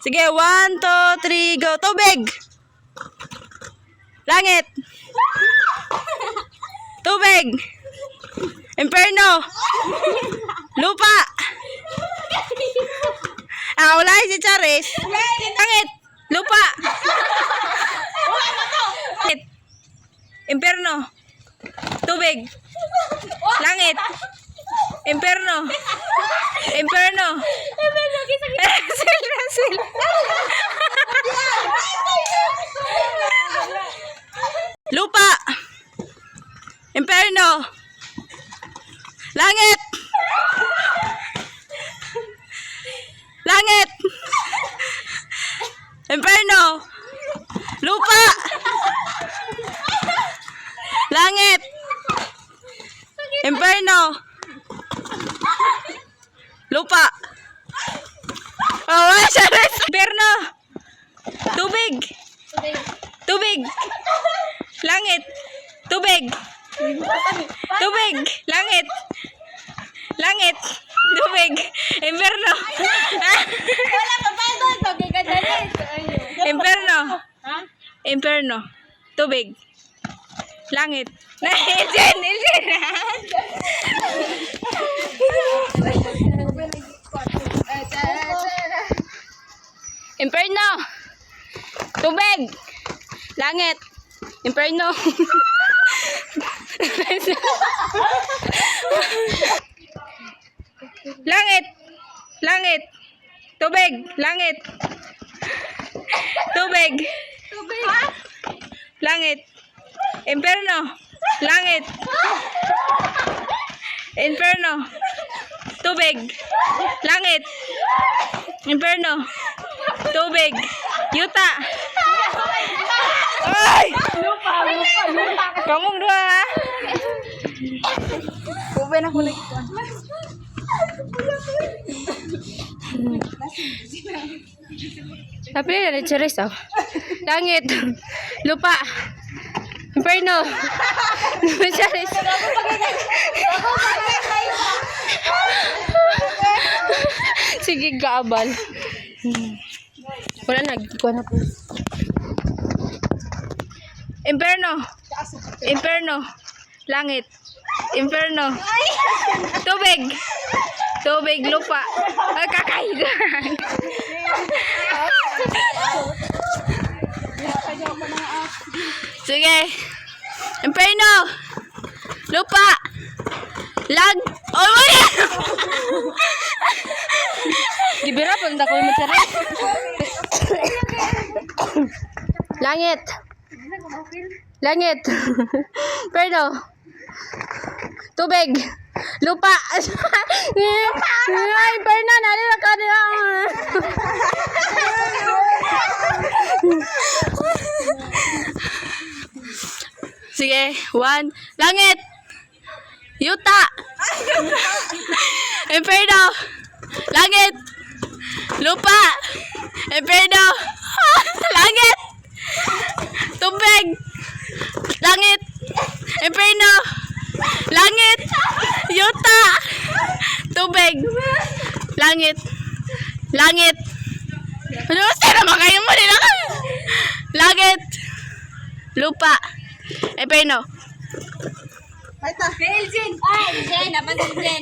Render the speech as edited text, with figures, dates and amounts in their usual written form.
Sige, 1, 2, 3, go. Tubig. Langit. Tubig. Inferno. Lupa. Wala si Charis. Langit. Lupa. Inferno. Tubig. Langit. Inferno. Inferno. Rasil. Lupa. Inferno. Langit. Langit. Inferno. Lupa. Langit. Inferno. Lupa. Inferno. Tubig. Tubig. Langit. Tubig. Tubig. Langit. Langit. Tubig. Inferno. Inferno. Inferno. Tubig. Langit. Ilsen. Inferno. Tubig. Langit. Inferno. Langit. Langit. Tubig. Langit. Tubig. Langit. Inferno. Langit. Inferno. Tubig. Langit. Inferno. Tubig. Yuta. Ay! Kamong dua ha? Ube na kulit ko. Tapi ada ceris tau. Langit. Lupa. Inferno. Ceris. Sige kaabal. Wala nagkuha na po. Inferno. Inferno. Langit. Inferno. Tubig. Tubig, lupa. Ay, kakaigan. Sige. Inferno. Lupa. Oh, wala. Gibira pag hindi ko matsara. Langit. Langit. Inferno. Tubig. Lupa. Ay, Inferno. Nalila ka nila. Sige. 1. Langit. Yuta. Inferno. Langit. Lupa. Inferno. Langit. Tubig. Langit. Inferno. Langit. Yuta. Tubig. Langit. Langit. Ano sa naman kayo mo nila? Langit. Lupa. Inferno. Ilsen. Ilsen. Apa Ilsen?